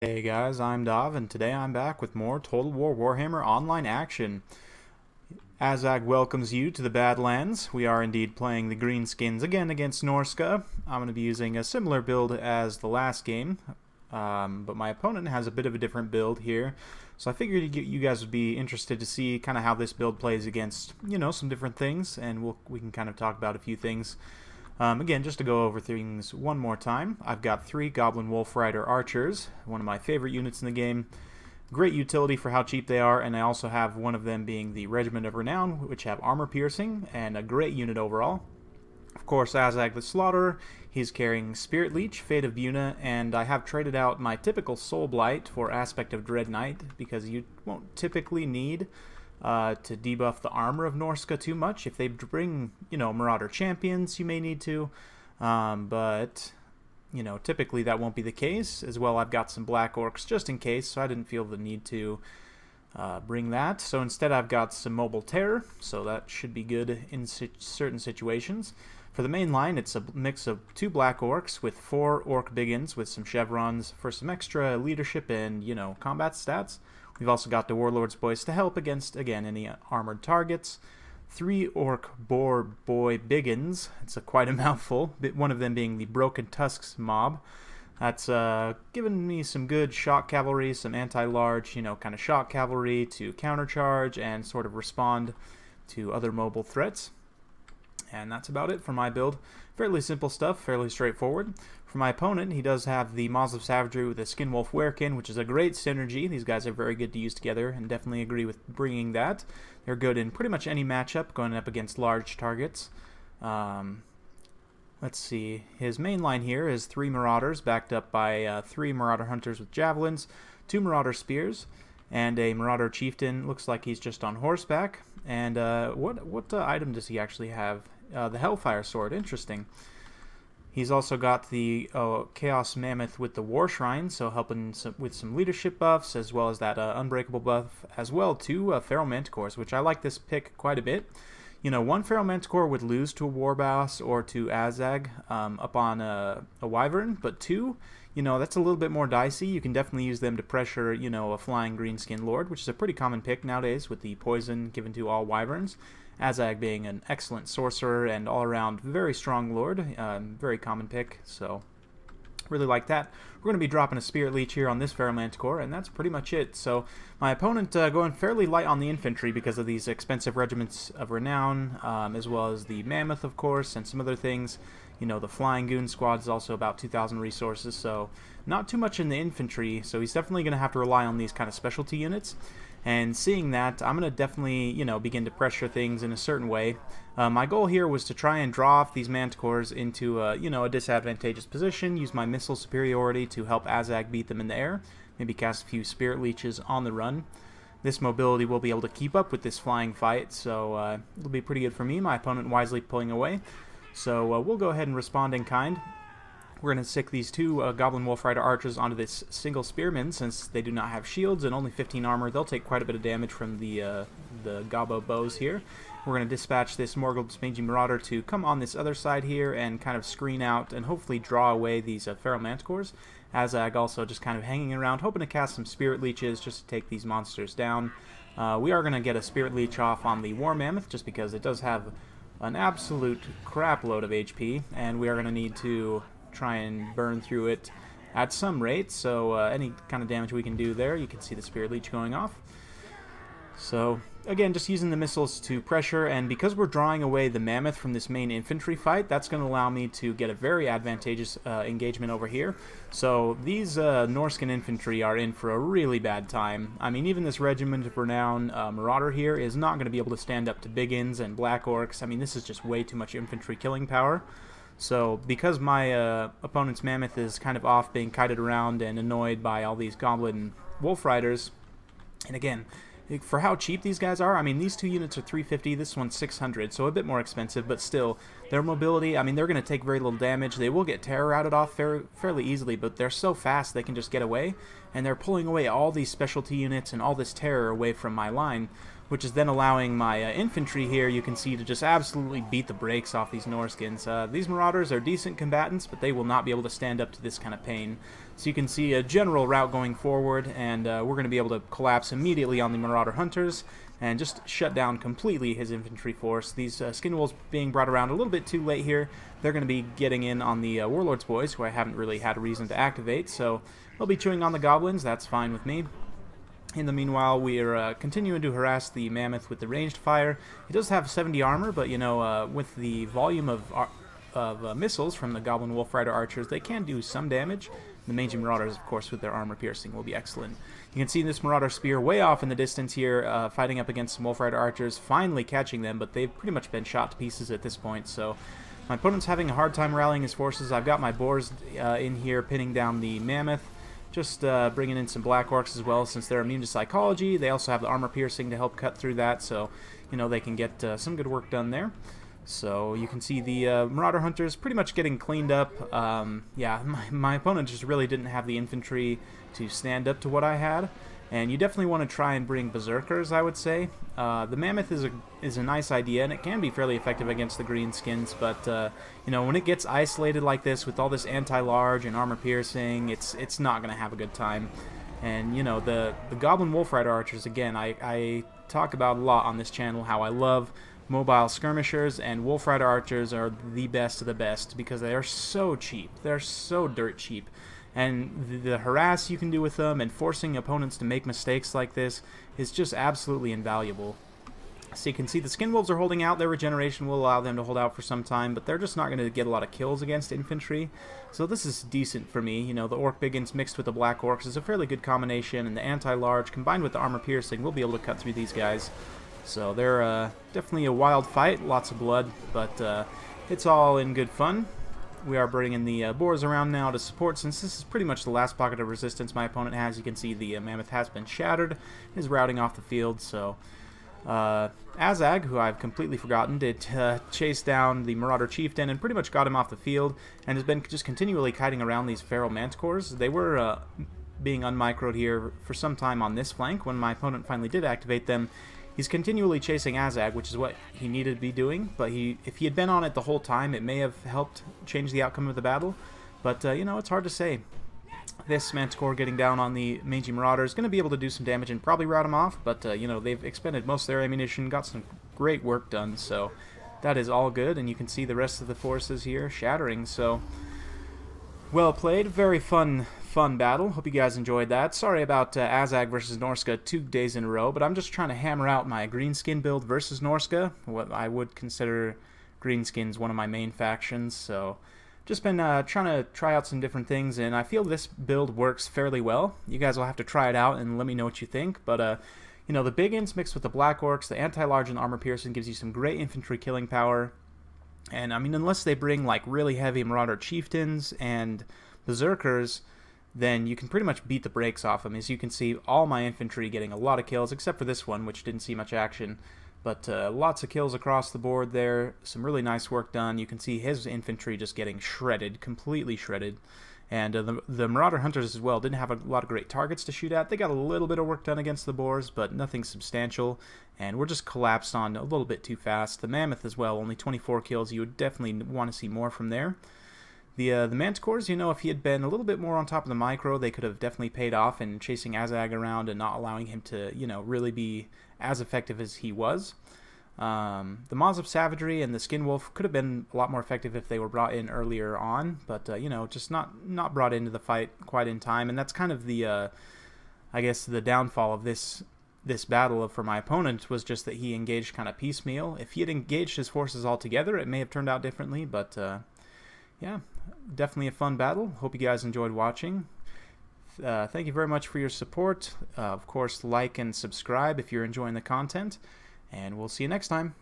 Hey guys, I'm Dav, and today I'm back with more Total War Warhammer online action. Azhag welcomes you to the Badlands. We are indeed playing the Greenskins again against Norsca. I'm going to be using a similar build as the last game, but my opponent has a bit of a different build here. So I figured you guys would be interested to see kind of how this build plays against, some different things, and we can kind of talk about a few things. Again, just to go over things one more time, I've got 3 Goblin Wolf Rider Archers, one of my favorite units in the game. Great utility for how cheap they are, and I also have one of them being the Regiment of Renown, which have armor piercing, and a great unit overall. Of course, Azhag the Slaughterer, he's carrying Spirit Leech, Fate of Buna, and I have traded out my typical Soul Blight for Aspect of Dread Knight, because you won't typically need to debuff the armor of Norsca too much. If they bring, Marauder champions, you may need to, but typically that won't be the case. As well, I've got some Black Orcs just in case, so I didn't feel the need to bring that. So instead, I've got some Mobile Terror, so that should be good in certain situations. For the main line, it's a mix of 2 Black Orcs with 4 Orc Biggins with some chevrons for some extra leadership and, combat stats. We've also got the Warlord's Boys to help against, again, any armored targets. 3 Orc Boar Boy Biggins. It's quite a mouthful, one of them being the Broken Tusks mob. That's given me some good shock cavalry, some anti-large, kind of shock cavalry to countercharge and sort of respond to other mobile threats. And that's about it for my build. Fairly simple stuff, fairly straightforward. For my opponent, he does have the Maws of Savagery with a Skinwolf Werekin, which is a great synergy. These guys are very good to use together, and definitely agree with bringing that. They're good in pretty much any matchup, going up against large targets. Let's see. His main line here is 3 Marauders, backed up by 3 Marauder Hunters with Javelins, 2 Marauder Spears, and a Marauder Chieftain. Looks like he's just on horseback. And what item does he actually have? The Hellfire Sword. Interesting. He's also got the Chaos Mammoth with the War Shrine, so helping with some leadership buffs, as well as that Unbreakable buff, as well to Feral Manticores, which I like this pick quite a bit. One Feral Manticore would lose to a Warboss or to Azhag up on a Wyvern, but 2, that's a little bit more dicey. You can definitely use them to pressure, a flying Greenskin Lord, which is a pretty common pick nowadays with the poison given to all Wyverns. Azhag being an excellent sorcerer and all-around very strong lord, very common pick, so really like that. We're going to be dropping a Spirit Leech here on this Feral Manticore, and that's pretty much it. So my opponent going fairly light on the infantry because of these expensive Regiments of Renown, as well as the Mammoth, of course, and some other things. The Flying Goon Squad is also about 2,000 resources, so not too much in the infantry, so he's definitely going to have to rely on these kind of specialty units. And seeing that, I'm going to definitely, begin to pressure things in a certain way. My goal here was to try and draw off these Manticores into, a disadvantageous position, use my missile superiority to help Azhag beat them in the air, maybe cast a few Spirit Leeches on the run. This mobility will be able to keep up with this flying fight, so it'll be pretty good for me. My opponent wisely pulling away. So we'll go ahead and respond in kind. We're going to stick these 2 Goblin Wolf Rider Archers onto this single Spearman, since they do not have shields and only 15 armor. They'll take quite a bit of damage from the Gobbo bows here. We're going to dispatch this Morgul's Mangy Marauder to come on this other side here and kind of screen out and hopefully draw away these Feral Manticores. Azhag also just kind of hanging around, hoping to cast some Spirit Leeches just to take these monsters down. We are going to get a Spirit Leech off on the War Mammoth just because it does have an absolute crap load of HP, and we are going to need to try and burn through it at some rate, so any kind of damage we can do there, you can see the Spirit Leech going off. So again, just using the missiles to pressure, and because we're drawing away the Mammoth from this main infantry fight, that's going to allow me to get a very advantageous engagement over here. So these Norscan infantry are in for a really bad time. I mean, even this Regiment of Renown Marauder here is not going to be able to stand up to Biggins and Black Orcs. I mean, this is just way too much infantry killing power. So because my opponent's Mammoth is kind of off being kited around and annoyed by all these Goblin Wolf Riders, and again, for how cheap these guys are, I mean, these 2 units are 350, this one's 600, so a bit more expensive, but still, their mobility, I mean, they're going to take very little damage. They will get terror routed off fairly easily, but they're so fast they can just get away, and they're pulling away all these specialty units and all this terror away from my line. which is then allowing my infantry here, you can see, to just absolutely beat the brakes off these Norscans. These Marauders are decent combatants, but they will not be able to stand up to this kind of pain. So you can see a general route going forward, and we're going to be able to collapse immediately on the Marauder Hunters and just shut down completely his infantry force. These Skin Wolves being brought around a little bit too late here. They're going to be getting in on the Warlord's Boys, who I haven't really had a reason to activate, so they'll be chewing on the Goblins. That's fine with me. In the meanwhile, we're continuing to harass the Mammoth with the ranged fire. It does have 70 armor, but, you know, with the volume of missiles from the Goblin Wolf Rider archers, they can do some damage. The Mangy Marauders, of course, with their armor piercing will be excellent. You can see this Marauder Spear way off in the distance here, fighting up against some Wolf Rider archers, finally catching them, but they've pretty much been shot to pieces at this point, so my opponent's having a hard time rallying his forces. I've got my Boars in here pinning down the Mammoth. Just bringing in some Black Orcs as well, since they're immune to psychology. They also have the armor piercing to help cut through that, so, you know, they can get some good work done there. So you can see the Marauder Hunters pretty much getting cleaned up. Yeah, my opponent just really didn't have the infantry to stand up to what I had. And you definitely want to try and bring Berserkers, I would say. The Mammoth is a nice idea, and it can be fairly effective against the Greenskins, but, you know, when it gets isolated like this with all this anti-large and armor piercing, it's not going to have a good time. And, you know, the Goblin Wolf Rider archers, again, I talk about a lot on this channel how I love mobile skirmishers, and Wolf Rider archers are the best of the best because they are so cheap. They're so dirt cheap. And the harass you can do with them and forcing opponents to make mistakes like this is just absolutely invaluable. So you can see the Skin Wolves are holding out. Their regeneration will allow them to hold out for some time, but they're just not going to get a lot of kills against infantry. So this is decent for me. You know, the Orc Biggins mixed with the Black Orcs is a fairly good combination, and the anti-large combined with the armor piercing will be able to cut through these guys. So they're definitely a wild fight, lots of blood, but it's all in good fun. We are bringing the Boars around now to support, since this is pretty much the last pocket of resistance my opponent has. You can see the Mammoth has been shattered, is routing off the field, so Azhag, who I've completely forgotten, did chase down the Marauder Chieftain and pretty much got him off the field, and has been just continually kiting around these Feral Manticores. They were being unmicroed here for some time on this flank. When my opponent finally did activate them, he's continually chasing Azhag, which is what he needed to be doing, but if he had been on it the whole time, it may have helped change the outcome of the battle, but, you know, it's hard to say. This Manticore getting down on the Mangy Marauder is going to be able to do some damage and probably rout him off, but, you know, they've expended most of their ammunition, got some great work done, so that is all good, and you can see the rest of the forces here shattering, so well played. Very fun battle. Hope you guys enjoyed that. Sorry about Azhag versus Norsca 2 days in a row, but I'm just trying to hammer out my Greenskin build versus Norsca. What I would consider Greenskins one of my main factions, so just been trying to try out some different things, and I feel this build works fairly well. You guys will have to try it out and let me know what you think, but you know, the Biggins mixed with the Black Orcs, the anti-large and armor piercing gives you some great infantry killing power. And I mean, unless they bring like really heavy Marauder Chieftains and Berserkers, then you can pretty much beat the brakes off them. As you can see, all my infantry getting a lot of kills, except for this one, which didn't see much action. But lots of kills across the board there. Some really nice work done. You can see his infantry just getting shredded, completely shredded. And the Marauder Hunters as well didn't have a lot of great targets to shoot at. They got a little bit of work done against the Boars, but nothing substantial. And we're just collapsed on a little bit too fast. The Mammoth as well, only 24 kills. You would definitely want to see more from there. The Manticores, you know, if he had been a little bit more on top of the micro, they could have definitely paid off in chasing Azhag around and not allowing him to, you know, really be as effective as he was. The Maws of Savagery and the Skin Wolf could have been a lot more effective if they were brought in earlier on, but, you know, just not brought into the fight quite in time, and that's kind of the, I guess, the downfall of this battle for my opponent, was just that he engaged kind of piecemeal. If he had engaged his forces all together, it may have turned out differently, but, yeah, definitely a fun battle. Hope you guys enjoyed watching. Thank you very much for your support. Of course, like and subscribe if you're enjoying the content, and we'll see you next time.